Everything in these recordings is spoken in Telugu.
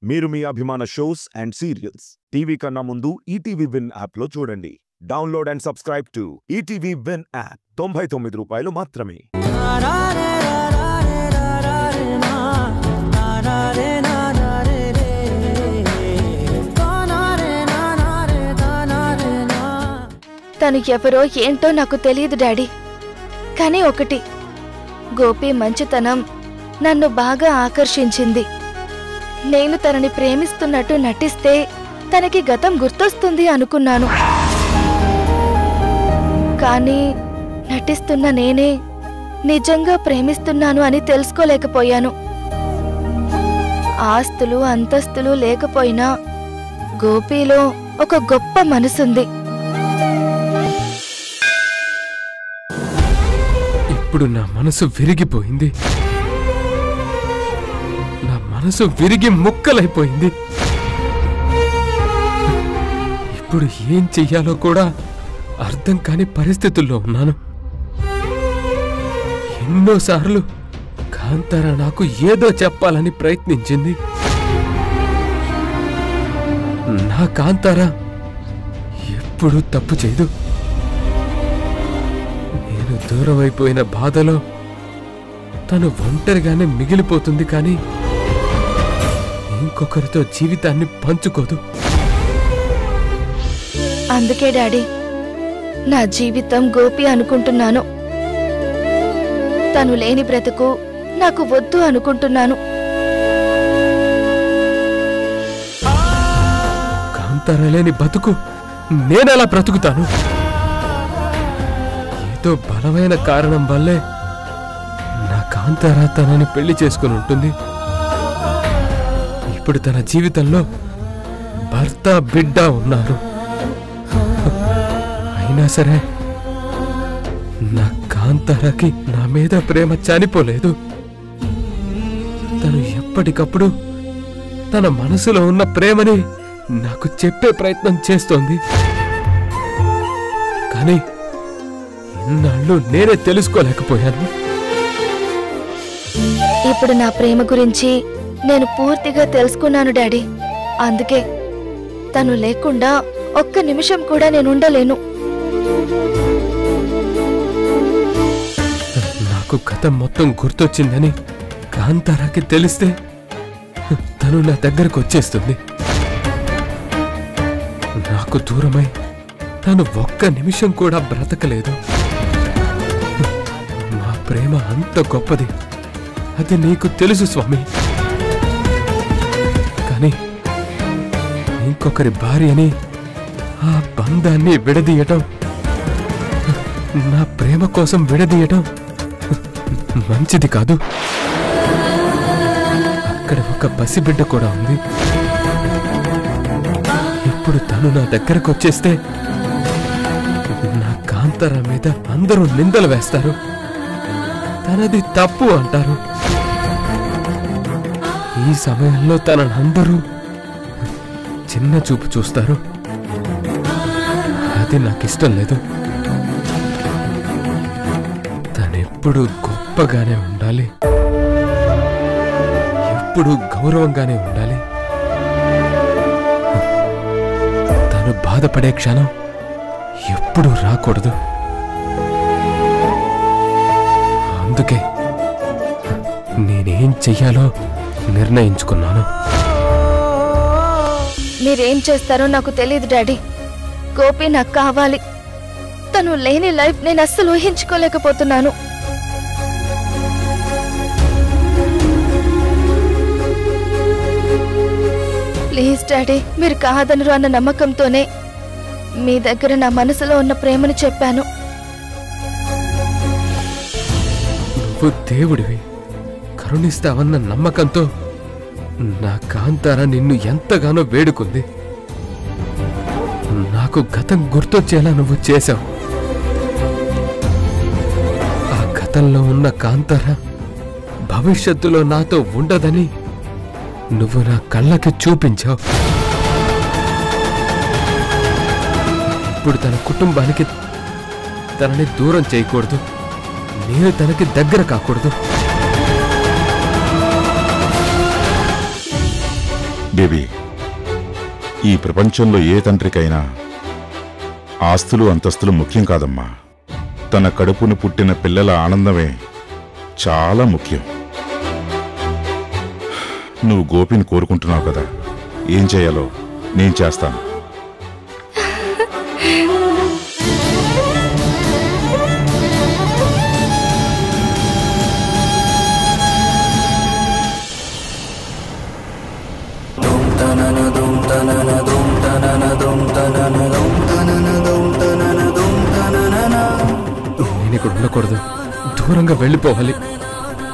మీరు మీ అభిమాన షోస్ అండ్ సీరియల్స్ టీవీ కన్నా ముందు ఈటీవీ విన్ యాప్లో చూడండి. Download and subscribe to ETV win app. 99 రూపాయలు మాత్రమే. తను ఎవరో ఏంటో నాకు తెలియదు డాడీ. కానీ ఒకటి, గోపి మంచితనం నన్ను బాగా ఆకర్షించింది. నేను తనని ప్రేమిస్తున్నట్టు నటిస్తే తనకి గతం గుర్తొస్తుంది అనుకున్నాను. కానీ నటిస్తున్న నేనే నిజంగా ప్రేమిస్తున్నాను అని తెలుసుకోలేకపోయాను. ఆస్తులు అంతస్తులు లేకపోయినా గోపిలో ఒక గొప్ప మనసుంది. ఇప్పుడు నా మనసు విరిగిపోయింది. నా మనసు విరిగి ముక్కలైపోయింది. ఇప్పుడు ఏం చెయ్యాలో కూడా అర్థం కాని పరిస్థితుల్లో ఉన్నాను. ఎన్నోసార్లు కాంతార నాకు ఏదో చెప్పాలని ప్రయత్నించింది. నా కాంతార ఎప్పుడూ తప్పు చేయదు. నేను దూరం అయిపోయిన బాధలో తను ఒంటరిగానే మిగిలిపోతుంది, కానీ ఇంకొకరితో జీవితాన్ని పంచుకోదు. అందుకే డాడీ నా జీవితం గోపి అనుకుంటున్నాను. తను లేని బ్రతుకు నాకు వద్దు అనుకుంటున్నాను. కాంతార లేని బతుకు నేనెలా బ్రతుకుతాను? ఏదో బలమైన కారణం వల్లే నా కాంతార తనని పెళ్లి చేసుకుని ఉంటుంది. ఇప్పుడు తన జీవితంలో భర్త బిడ్డ ఉన్నారు. అయినా సరే నా కాంతారకి నా మీద ప్రేమ చనిపోలేదు. తను ఎప్పటికప్పుడు తన మనసులో ఉన్న ప్రేమని నాకు చెప్పే ప్రయత్నం చేస్తోంది. కానీ ఇన్నాళ్ళు నేనే తెలుసుకోలేకపోయాను. ఇప్పుడు నా ప్రేమ గురించి నేను పూర్తిగా తెలుసుకున్నాను డాడీ. అందుకే తను లేకుండా ఒక్క నిమిషం కూడా నేను ఉండలేను. నాకు గతం మొత్తం గుర్తొచ్చిందని కాంతారాకి తెలిస్తే తను నా దగ్గరకు వచ్చేస్తుంది. నాకు దూరమై తను ఒక్క నిమిషం కూడా బ్రతకలేదు. మా ప్రేమ అంత గొప్పది, అది నీకు తెలుసు స్వామి. కానీ ఇంకొకరి భార్యని, ఆ బంధాన్ని విడదీయటం, నా ప్రేమ కోసం విడదీయటం మంచిది కాదు. అక్కడ ఒక పసిబిడ్డ కూడా ఉంది. ఇప్పుడు తను నా దగ్గరకు వచ్చేస్తే నా కాంతార మీద అందరూ నిందలు వేస్తారు. తనది తప్పు అంటారు. ఈ సమయంలో తనని అందరూ చిన్న చూపు చూస్తారు. అది నాకిష్టం లేదు. తనెప్పుడు గొప్పగానే ఉండాలి, ఎప్పుడు గౌరవంగానే ఉండాలి. తను బాధపడే క్షణం ఎప్పుడు రాకూడదు. అందుకే నేనేం చెయ్యాలో నిర్ణయించుకున్నాను. మీరేం చేస్తారో నాకు తెలియదు డాడీ. గోపి నాకు కావాలి. తను లేని లైఫ్ నేను అస్సలు ఊహించుకోలేకపోతున్నాను. ప్లీజ్ డాడీ, మీరు కాదనరు అన్న నమ్మకంతోనే మీ దగ్గర నా మనసులో ఉన్న ప్రేమను చెప్పాను. నువ్వు దేవుడివి, కరుణిస్తావన్న నమ్మకంతో నా కాంతార నిన్ను ఎంతగానో వేడుకుంది. నాకు గతం గుర్తొచ్చేలా నువ్వు చేశావు. ఆ గతంలో ఉన్న కాంతార భవిష్యత్తులో నాతో ఉండదని నువ్వు నా కళ్ళకి చూపించావు. ఇప్పుడు తన కుటుంబానికి తనని దూరం చేయకూడదు, నేను తనకి దగ్గర కాకూడదు. బేబీ, ఈ ప్రపంచంలో ఏ తండ్రికైనా ఆస్తులు అంతస్తులు ముఖ్యం కాదమ్మా. తన కడుపును పుట్టిన పిల్లల ఆనందమే చాలా ముఖ్యం. నువ్వు గోపిని కోరుకుంటున్నావు కదా, ఏం చేయాలో నేను చేస్తాను. నేను ఇక్కడ ఉండకూడదు, దూరంగా వెళ్ళిపోవాలి.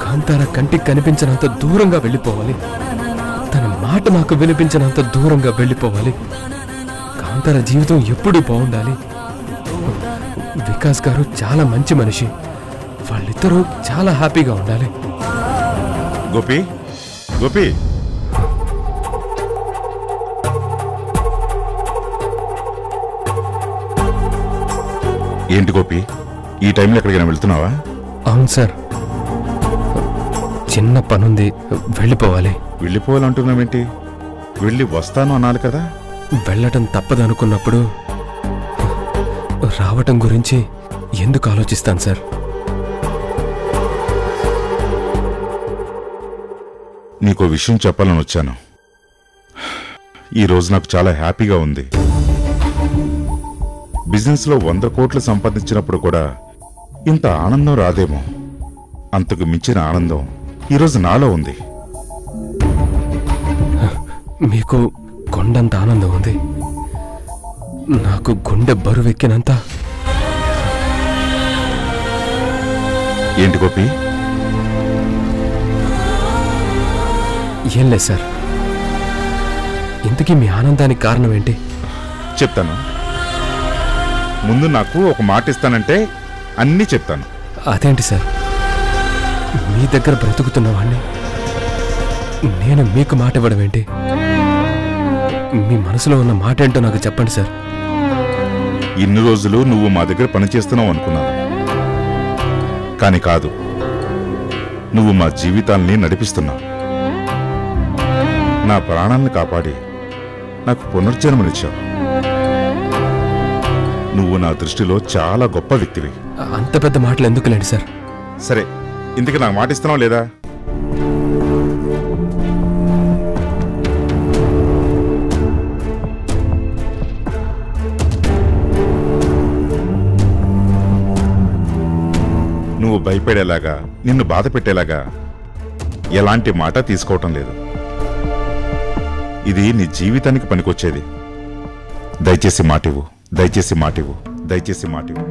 కాంతార కంటికి కనిపించినంత దూరంగా వెళ్ళిపోవాలి. తన మాట నాకు వినిపించినంత దూరంగా వెళ్ళిపోవాలి. కాంతార జీవితం ఎప్పుడూ బాగుండాలి. వికాస్ గారు చాలా మంచి మనిషి, వాళ్ళిద్దరూ చాలా హ్యాపీగా ఉండాలి. గోపి, గోపి, ఏంటి గోపి, ఈ టైంలో ఎక్కడికైనా వెళ్తున్నావా? అవును సార్, చిన్న పనుంది, వెళ్ళిపోవాలి. వెళ్ళిపోవాలంటున్నావేంటి? వెళ్ళి వస్తాను అనాలి కదా. వెళ్ళటం తప్పదనుకున్నప్పుడు రావటం గురించి ఎందుకు ఆలోచిస్తాను సార్? నీకో విషయం చెప్పాలని వచ్చాను. ఈరోజు నాకు చాలా హ్యాపీగా ఉంది. బిజినెస్లో 100 కోట్లు సంపాదించినప్పుడు కూడా ఇంత ఆనందం రాదేమో. అంతకు మించిన ఆనందం ఈరోజు నాలో ఉంది. మీకు కొండంత ఆనందం ఉంది, నాకు గుండె బరువెక్కినంత. ఏంటి గోపి? ఏం లేదు సార్. ఇంతకీ మీ ఆనందానికి కారణం ఏంటి? చెప్తాను. ముందు నాకు ఒక మాట ఇస్తానంటే అన్నీ చెప్తాను. అదేంటి సార్, మీ దగ్గర బ్రతుకుతున్నవాణ్ణి నేను మీకు మాట ఇవ్వడం ఏంటి? మీ మనసులో ఉన్న మాట ఏంటో నాకు చెప్పండి సార్. ఇన్ని రోజులు నువ్వు మా దగ్గర పనిచేస్తున్నావు అనుకున్నాను, కాని కాదు, నువ్వు మా జీవితాల్ని నడిపిస్తున్నావు. నా ప్రాణాలను కాపాడి నాకు పునర్జన్మనిచ్చావు. నువ్వు నా దృష్టిలో చాలా గొప్ప వ్యక్తివి. అంత పెద్ద మాటలు ఎందుకులేండి సార్. సరే, ఇందుకు నాకు మాట ఇస్తున్నావు లేదా? నువ్వు భయపడేలాగా, నిన్ను బాధ పెట్టేలాగా ఎలాంటి మాట తీసుకోవటం లేదు. ఇది నీ జీవితానికి పనికొచ్చేది. దయచేసి మాటివ్వు, దయచేసి మాటివ్వు, దయచేసి మాటివ్వు.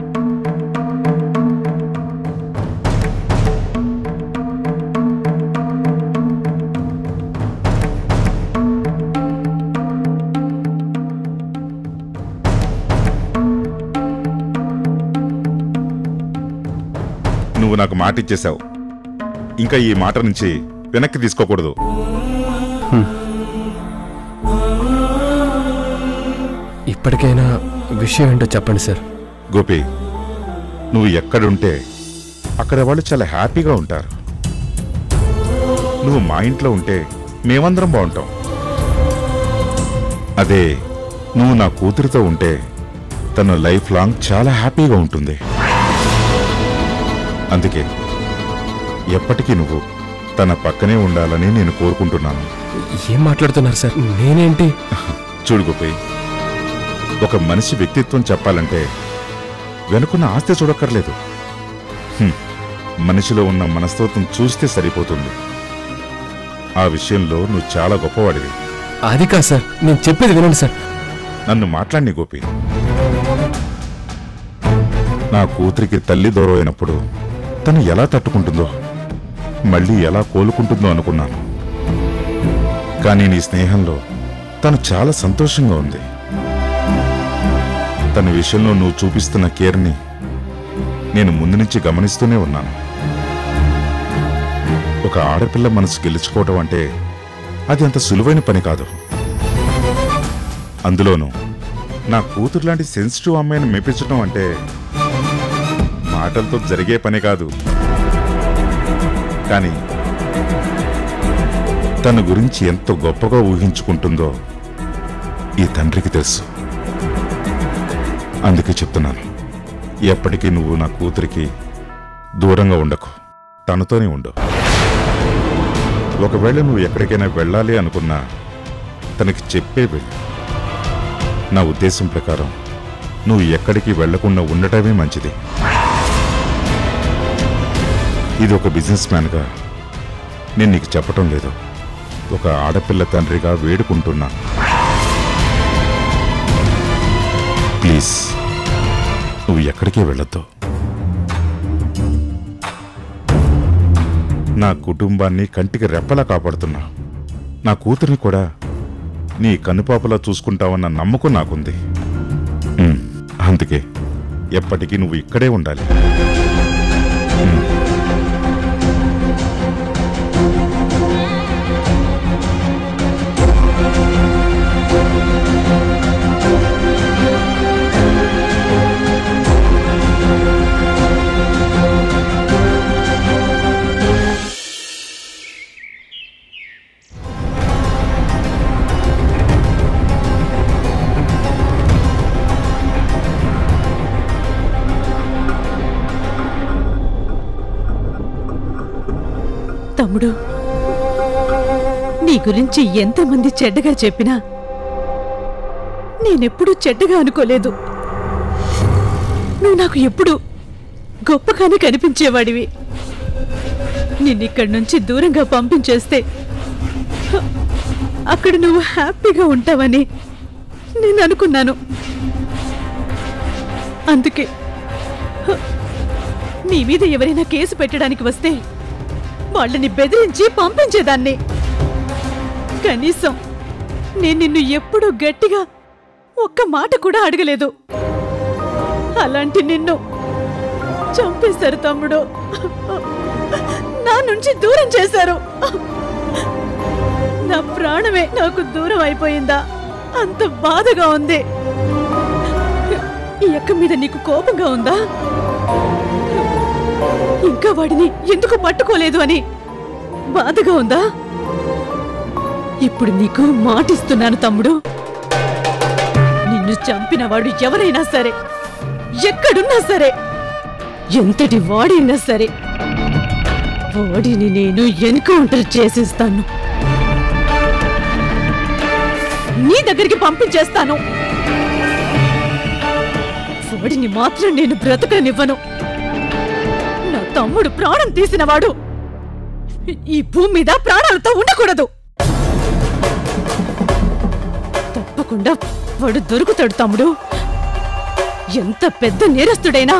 నువ్వు నాకు మాట ఇచ్చేశావు, ఇంకా ఈ మాట నుంచి వెనక్కి తీసుకోకూడదు. ఇప్పటికైనా విషయం ఏంటో చెప్పండి సార్. గోపి, నువ్వు ఎక్కడుంటే అక్కడ వాళ్ళు చాలా హ్యాపీగా ఉంటారు. నువ్వు మా ఇంట్లో ఉంటే మేమందరం బాగుంటాం. అదే నువ్వు నా కూతురితో ఉంటే తను లైఫ్ లాంగ్ చాలా హ్యాపీగా ఉంటుంది. అందుకే ఎప్పటికీ నువ్వు తన పక్కనే ఉండాలని నేను కోరుకుంటున్నాను. ఏం మాట్లాడుతున్నారు సార్? నేనేంటి? చూడు గోపి, ఒక మనిషి వ్యక్తిత్వం చెప్పాలంటే వెనుకున్న ఆస్తి చూడక్కర్లేదు. మనిషిలో ఉన్న మనస్తత్వం చూస్తే సరిపోతుంది. ఆ విషయంలో నువ్వు చాలా గొప్పవాడివి. అది కాదు సార్, నేను చెప్పేది వినండి సార్. నన్ను మాట్లాడిని గోపి. నా కూతురికి తల్లి దూరం అయినప్పుడు తను ఎలా తట్టుకుంటుందో, మళ్ళీ ఎలా కోలుకుంటుందో అనుకున్నాను. కానీ నీ స్నేహంలో తను చాలా సంతోషంగా ఉంది. తన విషయంలో నువ్వు చూపిస్తున్న కేర్ని నేను ముందు నుంచి గమనిస్తూనే ఉన్నాను. ఒక ఆడపిల్ల మనసు గెలుచుకోవటం అంటే అది అంత సులువైన పని కాదు. అందులోనూ నా కూతురు లాంటి సెన్సిటివ్ అమ్మాయిని మెప్పించడం అంటే మాటలతో జరిగే పని కాదు. కానీ తన గురించి ఎంత గొప్పగా ఊహించుకుంటుందో ఈ తండ్రికి తెలుసు. అందుకే చెప్తున్నాను, ఎప్పటికీ నువ్వు నా కూతురికి దూరంగా ఉండకు, తనతోనే ఉండు. ఒకవేళ నువ్వు ఎక్కడికైనా వెళ్ళాలి అనుకున్నా తనకి చెప్పే వెళ్ళు. నా ఉద్దేశం ప్రకారం నువ్వు ఎక్కడికి వెళ్లకుండా ఉండటమే మంచిది. ఇది ఒక బిజినెస్ మ్యాన్గా నేను నీకు చెప్పటం లేదు, ఒక ఆడపిల్ల తండ్రిగా వేడుకుంటున్నాను. ప్లీజ్ నువ్వు ఎక్కడికే వెళ్ళొద్దు. నా కుటుంబాన్ని కంటికి రెప్పలా కాపాడుతున్నా. నా కూతురిని కూడా నీ కనుపాపలా చూసుకుంటావన్న నమ్మకం నాకుంది. అందుకే ఎప్పటికీ నువ్వు ఇక్కడే ఉండాలి. తమ్ముడు, నీ గురించి ఎంతమంది చెడ్డగా చెప్పినా నేనెప్పుడూ చెడ్డగా అనుకోలేదు. నువ్వు నాకు ఎప్పుడు గొప్పగానే కనిపించేవాడివి. నిన్నిక్కడి నుంచి దూరంగా పంపించేస్తే అక్కడ నువ్వు హ్యాపీగా ఉంటావని నేను అనుకున్నాను. అందుకే నీ మీద ఎవరైనా కేసు పెట్టడానికి వస్తే వాళ్ళని బెదిరించి పంపించేదాన్ని. కనీసం నేను నిన్ను ఎప్పుడూ గట్టిగా ఒక్క మాట కూడా అడగలేదు. అలాంటి నిన్ను చంపేశారు తమ్ముడు, నా నుంచి దూరం చేశారు. నా ప్రాణమే నాకు దూరం అయిపోయిందా, అంత బాధగా ఉంది. ఈ అక్క మీద నీకు కోపంగా ఉందా? ఇంకా వాడిని ఎందుకు పట్టుకోలేదు అని బాధగా ఉందా? ఇప్పుడు నీకు మాటిస్తున్నాను తమ్ముడు, నిన్ను చంపినవాడు ఎవరైనా సరే, ఎక్కడున్నా సరే, ఎంతటి వాడైనా సరే, వాడిని నేను ఎన్కౌంటర్ చేసేస్తాను, నీ దగ్గరికి పంపించేస్తాను. వాడిని మాత్రం నేను బ్రతకనివ్వను. నా తమ్ముడు ప్రాణం తీసినవాడు ఈ భూమి మీద ప్రాణాలతో ఉండకూడదు. తప్పకుండా వాడు దొరుకుతాడు తమ్ముడు. ఎంత పెద్ద నేరస్తుడైనా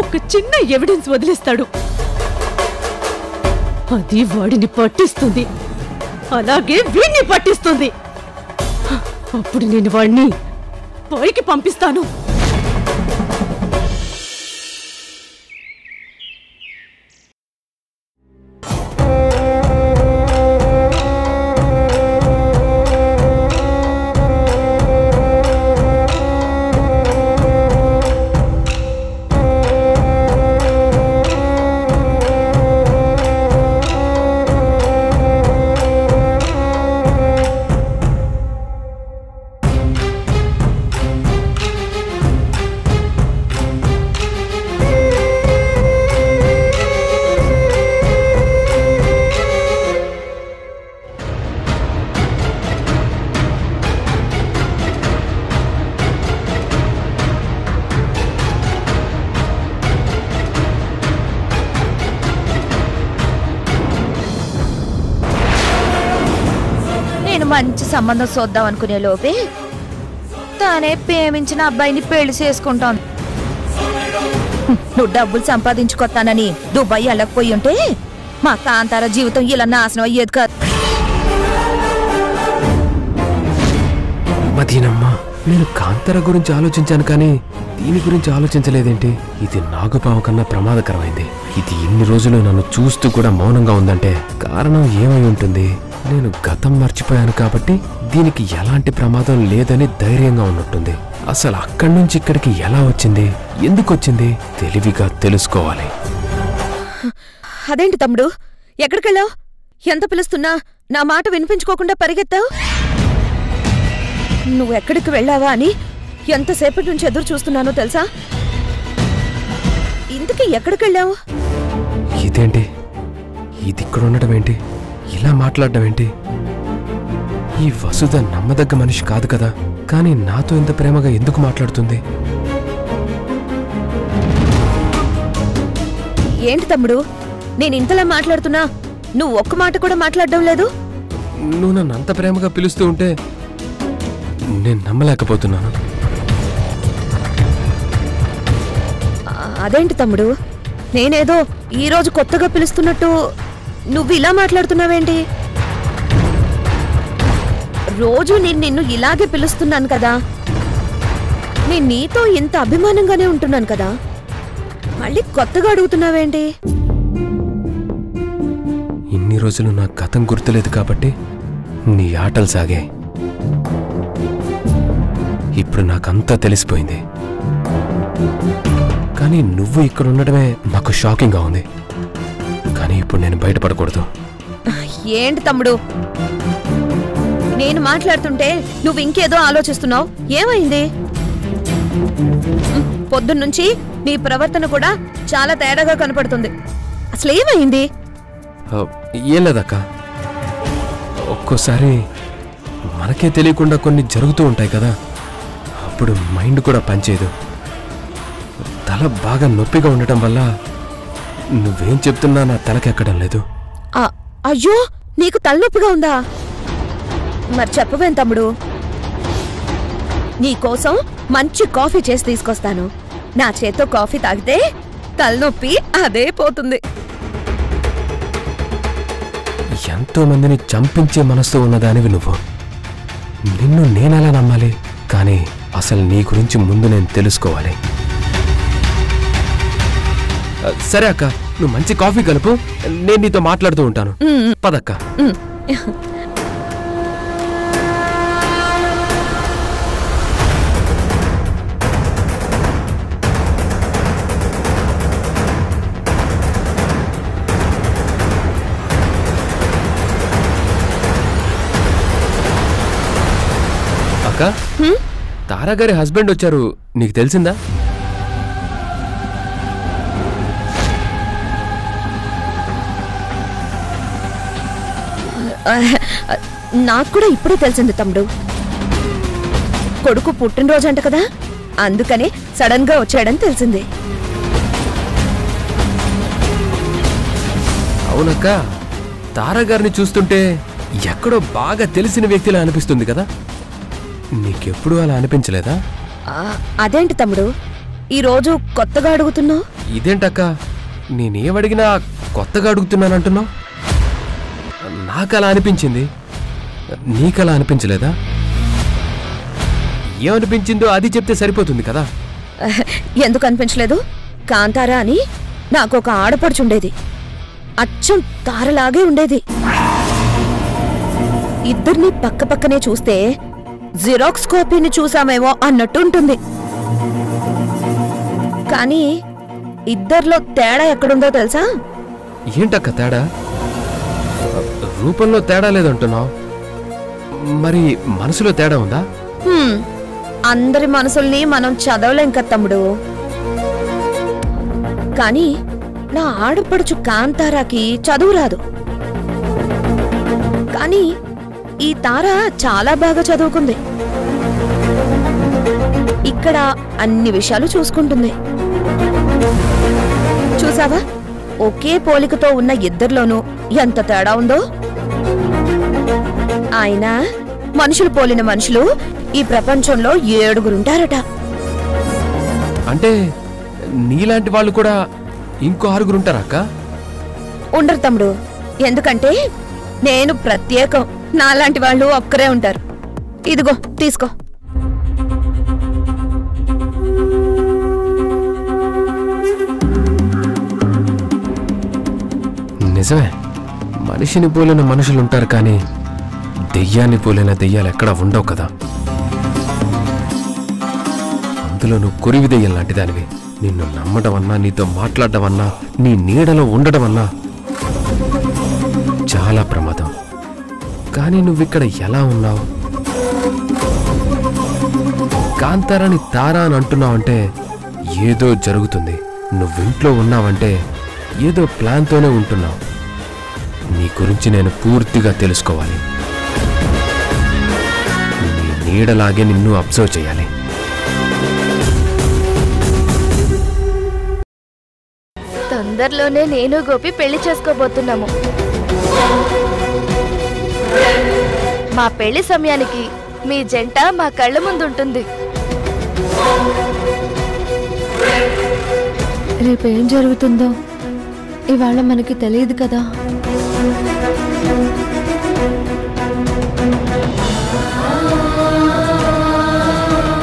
ఒక చిన్న ఎవిడెన్స్ వదిలేస్తాడు. అది వాడిని పట్టిస్తుంది, అలాగే వీడిని పట్టిస్తుంది. అప్పుడు నేను వాడిని పైకి పంపిస్తాను. మంచి సంబంధం చూద్దాం అనుకునే లోపే తానే ప్రేమించిన అబ్బాయిని పెళ్లి చేసుకుంటాను. నువ్వు డబ్బులు సంపాదించుకొస్తానని దుబాయ్ వెళ్ళకపోయి ఉంటే మా కాంతార జీవితం ఇలా నాశనం అయ్యేది కాదు. మదీనమ్మా, నేను కాంతార గురించి ఆలోచించాను కానీ దీని గురించి ఆలోచించలేదేంటి? ఇది నాగుపాము కన్నా ప్రమాదకరమైంది. ఇది ఇన్ని రోజులు నన్ను చూస్తూ కూడా మౌనంగా ఉందంటే కారణం ఏమై ఉంటుంది? నేను గతం మర్చిపోయాను కాబట్టి దీనికి ఎలాంటి ప్రమాదం లేదని ధైర్యంగా ఉన్నట్టుంది. అసలు అక్కడి నుంచి ఇక్కడికి ఎలా వచ్చింది, ఎందుకు వచ్చింది తెలివిగా తెలుసుకోవాలి. అదేంటి తమ్ముడు, ఎక్కడికెళ్ళావు? ఎంత పిలుస్తున్నా నా మాట వినిపించుకోకుండా పరిగెత్తావు? నువ్వెక్కడికి వెళ్ళావా అని ఎంతసేపటి నుంచి ఎదురు చూస్తున్నానో తెలుసా? ఇంతకీ ఎక్కడికి వెళ్ళావు? ఇదేంటి, ఇది ఇక్కడ ఉండడం ఏంటి, ఇలా మాట్లాడడం ఏంటి? ఈ వసుధ నమ్మదగ్గ మనిషి కాదు కదా, కానీ నాతో ఇంత ప్రేమగా ఎందుకు మాట్లాడుతుంది? ఏంటి తమ్ముడు, నేను ఇంతలా మాట్లాడుతున్నా నువ్వు ఒక్క మాట కూడా మాట్లాడడం లేదు? నువ్వు నన్ను అంత ప్రేమగా పిలుస్తూ ఉంటే నేను నమ్మలేకపోతున్నాను. అదేంటి తమ్ముడు, నేనేదో ఈరోజు కొత్తగా పిలుస్తున్నట్టు నువ్వు ఇలా మాట్లాడుతున్నావేంటి? రోజు నేను నిన్ను ఇలాగే పిలుస్తున్నాను కదా, నేను నీతో ఇంత అభిమానంగానే ఉంటున్నాను కదా, మళ్ళీ కొత్తగా అడుగుతున్నావేంటి? ఇన్ని రోజులు నా గతం గుర్తులేదు కాబట్టి నీ ఆటలు సాగాయి. ఇప్పుడు నాకంతా తెలిసిపోయింది. కానీ నువ్వు ఇక్కడ ఉండడమే నాకు షాకింగ్గా ఉంది. కానీ ఇప్పుడు నేను బయటపడకూడదు. ఏంటి తమ్ముడు, నేను మాట్లాడుతుంటే నువ్వు ఇంకేదో ఆలోచిస్తున్నావు. ఏమైంది? పొద్దున్నుంచి నీ ప్రవర్తన కూడా చాలా తేడాగా కనపడుతుంది. అసలు ఏమైంది? ఏం లేదక్క, ఒక్కోసారి మనకే తెలియకుండా కొన్ని జరుగుతూ ఉంటాయి కదా, అప్పుడు మైండ్ కూడా పనిచేయదు. తల బాగా నొప్పిగా ఉండటం వల్ల నువ్వేం చెప్తున్నా నా తలకెక్కడం లేదు. అయ్యో, నీకు తలనొప్పిగా ఉందా? మరి చెప్పవేం తమ్ముడు, నీకోసం మంచి కాఫీ చేసి తీసుకొస్తాను. నా చేత్తో కాఫీ తాగితే తలనొప్పి అదే పోతుంది. ఎంతో మందిని చంపించే మనసుతో ఉన్నదానివి నువ్వు. నిన్ను నేనెలా నమ్మాలి? కానీ అసలు నీ గురించి ముందు నేను తెలుసుకోవాలి. సరే అక్క, నువ్వు మంచి కాఫీ కలుపు, నేను నీతో మాట్లాడుతూ ఉంటాను. పదక్క. అక్క, తారా గారి హస్బెండ్ వచ్చారు, నీకు తెలిసిందా? నాకు కూడా ఇప్పుడే తెలిసింది తమ్ముడు. కొడుకు పుట్టినరోజు అంట కదా, అందుకని సడన్ గా వచ్చాడని తెలిసింది. అవునక్క, తారా గారిని చూస్తుంటే ఎక్కడో బాగా తెలిసిన వ్యక్తిలా అనిపిస్తుంది కదా, నీకెప్పుడు అలా అనిపించలేదా? అదేంటి తమ్ముడు, ఈరోజు కొత్తగా అడుగుతున్నావు? ఇదేంటక్క, నేనేమడిగినా కొత్తగా అడుగుతున్నానంటున్నావు? నాకలా అనిపించింది, నీకలా అనిపించలేదా? ఏమనిపించిందో అది చెప్తే సరిపోతుంది కదా. ఎందుకు అనిపించలేదు? కాంతారా అని నాకొక ఆడపడుచుండేది, అచ్చం తారలాగే ఉండేది. ఇద్దరిని పక్క పక్కనే చూస్తే జిరాక్స్ కాపీని చూసామేమో అన్నట్టు ఉంటుంది. కానీ ఇద్దరిలో తేడా ఎక్కడుందో తెలుసా? ఏంటక్క తేడా? రూపంలో తేడా లేదంటున్నావు, మరి మనసులో తేడా ఉందా? అందరి మనసుల్ని మనం చదవలేం కదా తమ్ముడు. కానీ నా ఆడపడుచు కాంతారాకి చదువు రాదు, కానీ ఈ తార చాలా బాగా చదువుకుంది. ఇక్కడ అన్ని విషయాలు చూసుకుంటుంది. చూసావా, ఒకే పోలికతో ఉన్న ఇద్దరిలోనూ ఎంత తేడా ఉందో. అయినా మనుషులు పోలిన మనుషులు ఈ ప్రపంచంలో 7గురుంటారట. అంటే నీలాంటి వాళ్ళు కూడా ఇంకో 6గురుంటారా అక్క? ఉండరు తమ్ముడు, ఎందుకంటే నేను ప్రత్యేకం. నాలాంటి వాళ్ళు ఒక్కరే ఉంటారు. ఇదిగో తీసుకో. నిజమే, మనిషిని పోలిన మనుషులుంటారు, కానీ దెయ్యాన్ని పోలిన దెయ్యాలు ఎక్కడా ఉండవు కదా. అందులో నువ్వు కొరివి దెయ్యం లాంటి దానివి. నిన్ను నమ్మడం అన్నా, నీతో మాట్లాడడం అన్నా, నీ నీడలో ఉండడం అన్నా చాలా ప్రమాదం. కానీ నువ్విక్కడ ఎలా ఉన్నావు? కాంతారాని తారా అని అంటున్నావంటే ఏదో జరుగుతుంది. నువ్వింట్లో ఉన్నావంటే ఏదో ప్లాన్తోనే ఉంటున్నావు. నీ గురించి నేను పూర్తిగా తెలుసుకోవాలి. నీ నీడలాగే నిన్ను అబ్జర్వ్ చేయాలి. తొందరలోనే నేను గోపి పెళ్లి చేసుకోబోతున్నాము. మా పెళ్లి సమయానికి మీ జంట మా కళ్ళ ముందుంటుంది. రేపు ఏం జరుగుతుందో ఇవాళ మనకి తెలియదు కదా.